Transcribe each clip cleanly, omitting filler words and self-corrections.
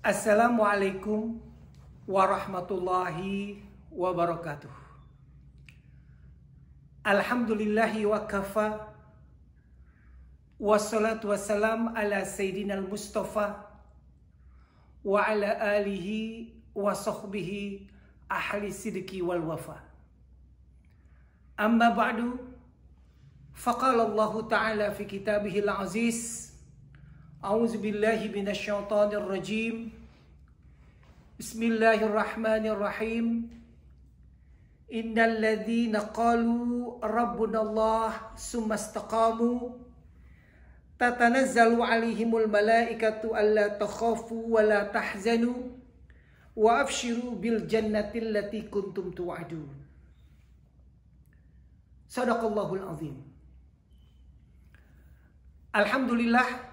Assalamualaikum warahmatullahi wabarakatuh. Alhamdulillahi wa kafa. Wassalatu wassalam ala sayyidina al-Mustafa wa ala alihi wa sahbihi ahli sidqi wal wafa. Amma ba'du, faqala Allah ta'ala fi kitabihil aziz, a'udzu billahi minasyaitonir rajim. Bismillahirrahmanirrahim. Innal ladzina qalu rabbunallah summa istaqamu tatanazzalu 'alaihimul malaikatu alla takhafu wa la tahzanu wa abshiru bil jannati allati kuntum tu'adun. Shadaqallahul azim. Alhamdulillah,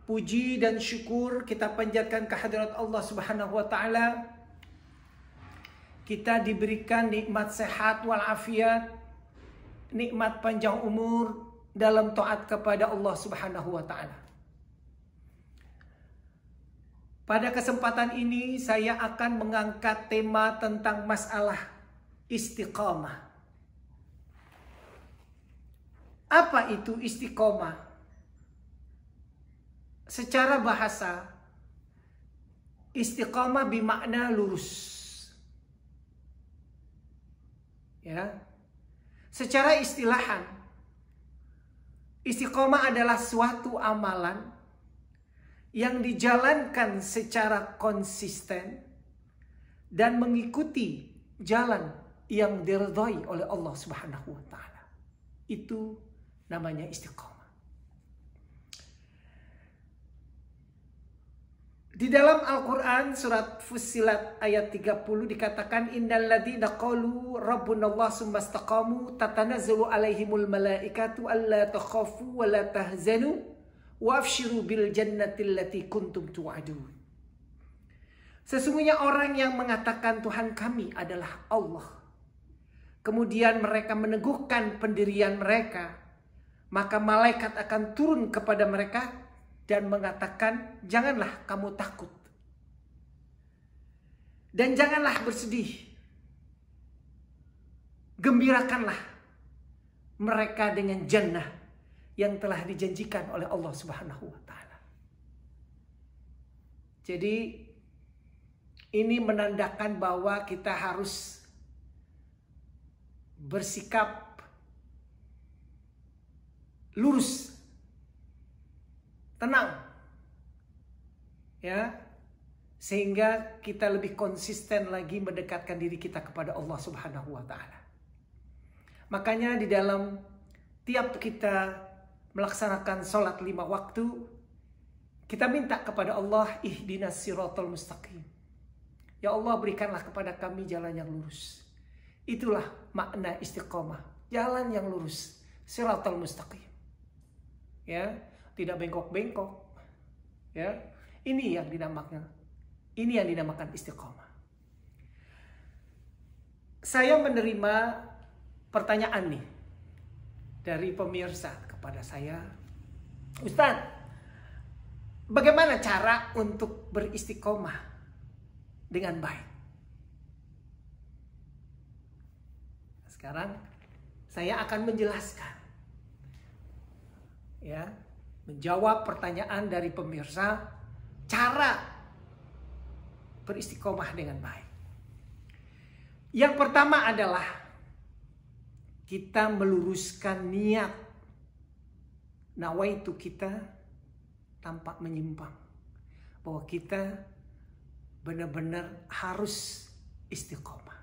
puji dan syukur kita panjatkan kehadirat Allah Subhanahu wa taala. Kita diberikan nikmat sehat walafiat, nikmat panjang umur dalam taat kepada Allah Subhanahu wa taala. Pada kesempatan ini saya akan mengangkat tema tentang masalah istiqamah. Apa itu istiqamah? Secara bahasa, istiqamah bermakna lurus. Ya. Secara istilahan, istiqamah adalah suatu amalan yang dijalankan secara konsisten dan mengikuti jalan yang diridhai oleh Allah Subhanahu wa taala. Itu namanya istiqamah. Di dalam Al-Quran surat Fussilat ayat 30 dikatakan, innal ladzina qalu rabbunallah summa istaqamu tatanazzalu alaihimul malaikatu alla takhafu wa la tahzanu wa abshiru bil jannati allati kuntum tu'adun. Sesungguhnya orang yang mengatakan Tuhan kami adalah Allah, kemudian mereka meneguhkan pendirian mereka, maka malaikat akan turun kepada mereka dan mengatakan, janganlah kamu takut dan janganlah bersedih, gembirakanlah mereka dengan jannah yang telah dijanjikan oleh Allah Subhanahu wa taala. Jadi ini menandakan bahwa kita harus bersikap lurus, tenang, ya, sehingga kita lebih konsisten lagi mendekatkan diri kita kepada Allah Subhanahu wa taala. Makanya di dalam tiap kita melaksanakan sholat 5 waktu, kita minta kepada Allah, ihdinas siratal mustaqim. Ya Allah, berikanlah kepada kami jalan yang lurus. Itulah makna istiqomah, jalan yang lurus, siratal mustaqim. Ya, tidak bengkok-bengkok. Ya, ini yang dinamakan istiqomah. Saya menerima pertanyaan nih dari pemirsa kepada saya, Ustadz, bagaimana cara untuk beristiqomah dengan baik? Sekarang saya akan menjelaskan, ya, menjawab pertanyaan dari pemirsa, cara beristiqomah dengan baik. Yang pertama adalah kita meluruskan niat, nawaitu kita, tanpa menyimpang, bahwa kita benar-benar harus istiqomah.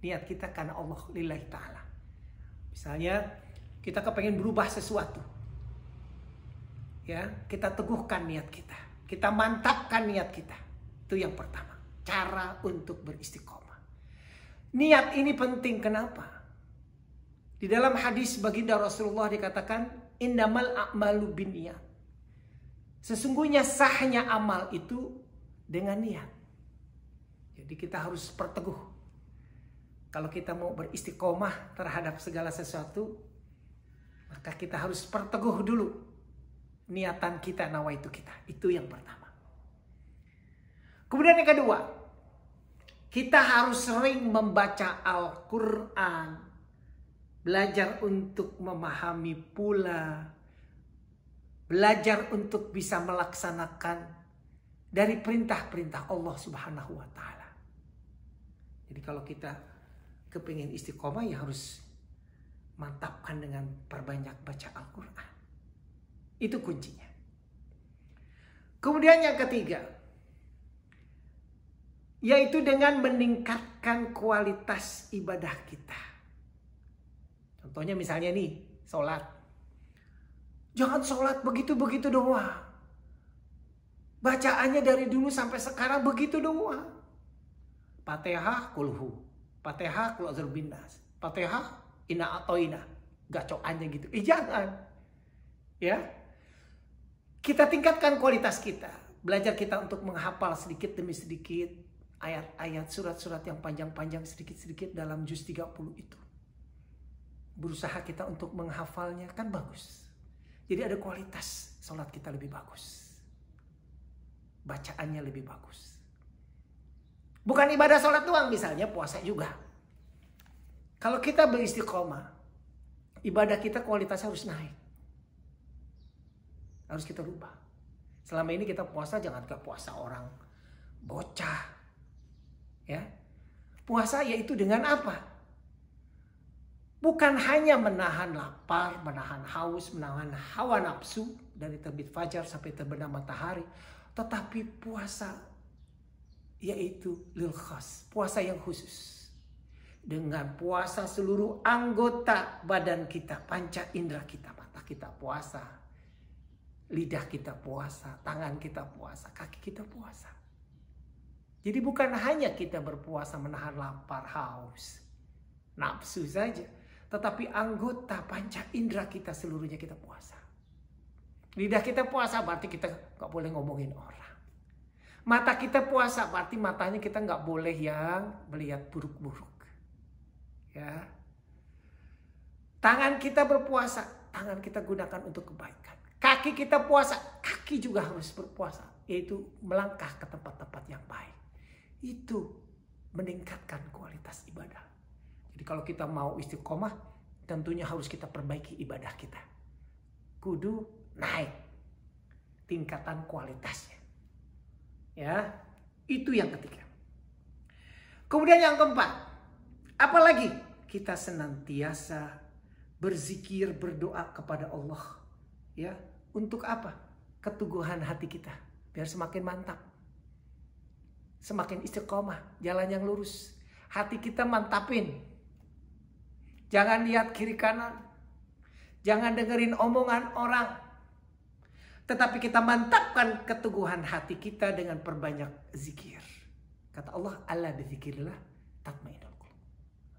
Niat kita karena Allah lillahi ta'ala. Misalnya kita kepengen berubah sesuatu, ya, kita teguhkan niat kita, kita mantapkan niat kita. Itu yang pertama, cara untuk beristiqomah. Niat ini penting, kenapa? Di dalam hadis baginda Rasulullah dikatakan, innamal a'malu binniyat. Sesungguhnya sahnya amal itu dengan niat. Jadi kita harus perteguh. Kalau kita mau beristiqomah terhadap segala sesuatu, maka kita harus perteguh dulu niatan kita, nawaitu kita. Itu yang pertama. Kemudian yang kedua, kita harus sering membaca Al-Quran. Belajar untuk memahami pula. Belajar untuk bisa melaksanakan dari perintah-perintah Allah Subhanahu wa Ta'ala. Jadi kalau kita kepingin istiqomah, ya harus mantapkan dengan perbanyak baca Al-Quran. Itu kuncinya. Kemudian yang ketiga, yaitu dengan meningkatkan kualitas ibadah kita. Contohnya misalnya nih, sholat. Jangan sholat begitu-begitu doang. Bacaannya dari dulu sampai sekarang begitu doang. Fatihah kulhu, Fatihah kul a'udzu binnas, Fatihah inna atoina. Gacoannya gitu. Jangan. Ya. Kita tingkatkan kualitas kita. Belajar kita untuk menghafal sedikit demi sedikit ayat-ayat, surat-surat yang panjang-panjang sedikit-sedikit dalam juz 30 itu. Berusaha kita untuk menghafalnya, kan bagus. Jadi ada kualitas sholat kita lebih bagus. Bacaannya lebih bagus. Bukan ibadah sholat doang, misalnya puasa juga. Kalau kita beristiqomah, ibadah kita kualitasnya harus naik. Harus kita rubah. Selama ini kita puasa, jangan kayak puasa orang bocah. Ya. Puasa yaitu dengan apa? Bukan hanya menahan lapar, menahan haus, menahan hawa nafsu dari terbit fajar sampai terbenam matahari. Tetapi puasa yaitu lil khas, puasa yang khusus. Dengan puasa seluruh anggota badan kita, panca indera kita, mata kita puasa, lidah kita puasa, tangan kita puasa, kaki kita puasa. Jadi bukan hanya kita berpuasa menahan lapar, haus, nafsu saja. Tetapi anggota panca indera kita seluruhnya kita puasa. Lidah kita puasa berarti kita gak boleh ngomongin orang. Mata kita puasa berarti matanya kita gak boleh yang melihat buruk-buruk. Ya. Tangan kita berpuasa, tangan kita gunakan untuk kebaikan. Kaki kita puasa, kaki juga harus berpuasa, yaitu melangkah ke tempat-tempat yang baik. Itu meningkatkan kualitas ibadah. Jadi kalau kita mau istiqomah, tentunya harus kita perbaiki ibadah kita. Kudu naik tingkatan kualitasnya. Ya, itu yang ketiga. Kemudian yang keempat, apalagi kita senantiasa berzikir, berdoa kepada Allah. Ya, untuk apa? Keteguhan hati kita, biar semakin mantap. Semakin istiqomah, jalan yang lurus. Hati kita mantapin. Jangan lihat kiri kanan. Jangan dengerin omongan orang. Tetapi kita mantapkan keteguhan hati kita dengan perbanyak zikir. Kata Allah, ala bizikrillah tatmainnul qulub.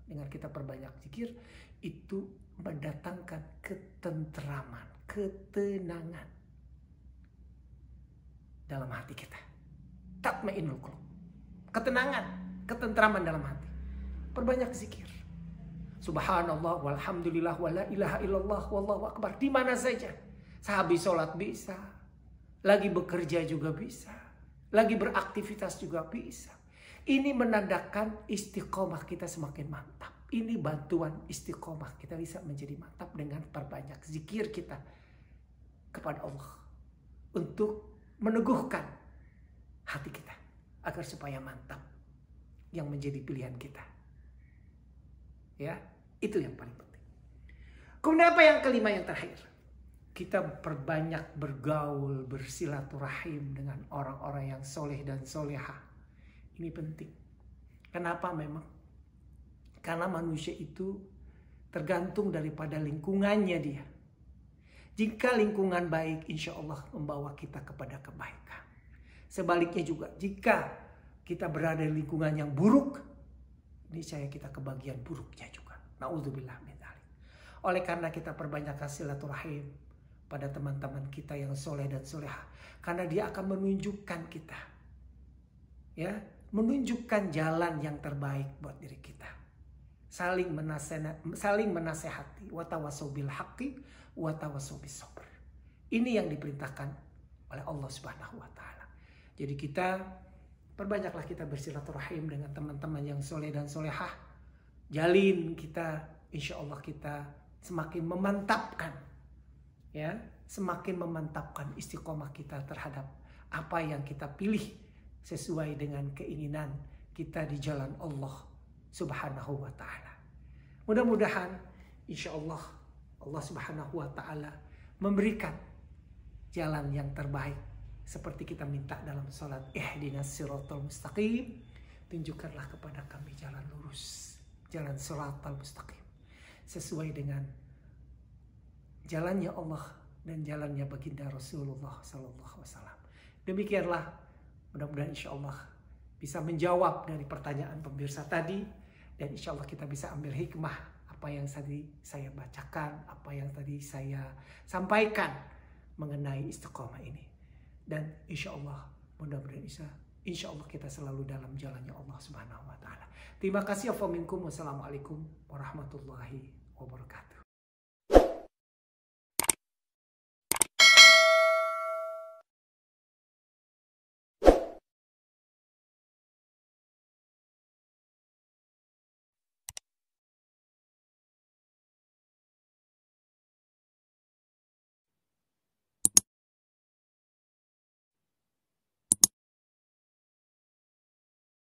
Dengan kita perbanyak zikir, itu mendatangkan ketenteraman, ketenangan dalam hati kita. Tatmainnul qulub. Ketenangan, ketenteraman dalam hati. Perbanyak zikir. Subhanallah walhamdulillah wala ilaha illallah wallahu akbar. Di mana saja. Sehabis sholat bisa. Lagi bekerja juga bisa. Lagi beraktivitas juga bisa. Ini menandakan istiqomah kita semakin mantap. Ini bantuan istiqomah kita bisa menjadi mantap dengan perbanyak zikir kita kepada Allah. Untuk meneguhkan hati kita. Agar supaya mantap yang menjadi pilihan kita. Ya, itu yang paling penting. Kemudian apa yang kelima, yang terakhir? Kita perbanyak bergaul, bersilaturahim dengan orang-orang yang soleh dan soleha. Ini penting. Kenapa memang? Karena manusia itu tergantung daripada lingkungannya dia. Jika lingkungan baik, insya Allah membawa kita kepada kebaikan. Sebaliknya juga, jika kita berada di lingkungan yang buruk, niscaya kita kebagian buruknya juga. Na'udzubillah min dzalik. Oleh karena kita perbanyak silaturahim pada teman-teman kita yang soleh dan soleha, karena dia akan menunjukkan kita, ya, menunjukkan jalan yang terbaik buat diri kita. Saling menasehati, wa tawassaw bil haqqi wa tawassaw bis sabr. Ini yang diperintahkan oleh Allah Subhanahu wa taala. Jadi kita Perbanyaklah kita bersilaturahim dengan teman-teman yang soleh dan solehah. Jalin kita, insya Allah kita semakin memantapkan, ya, semakin memantapkan istiqomah kita terhadap apa yang kita pilih sesuai dengan keinginan kita di jalan Allah Subhanahu wa Ta'ala. Mudah-mudahan insya Allah Allah Subhanahu wa Ta'ala memberikan jalan yang terbaik seperti kita minta dalam salat ihdinas siratal mustaqim, tunjukkanlah kepada kami jalan lurus, jalan siratal mustaqim sesuai dengan jalannya Allah dan jalannya baginda Rasulullah sallallahu alaihi wasallam. Demikianlah, mudah-mudahan insya Allah bisa menjawab dari pertanyaan pemirsa tadi, dan insya Allah kita bisa ambil hikmah apa yang tadi saya bacakan, apa yang tadi saya sampaikan mengenai istiqomah ini. Dan insya Allah mudah-mudahan insya Allah kita selalu dalam jalannya Allah Subhanahu wa Ta'ala. Terima kasih. Wassalamualaikum warahmatullahi wabarakatuh.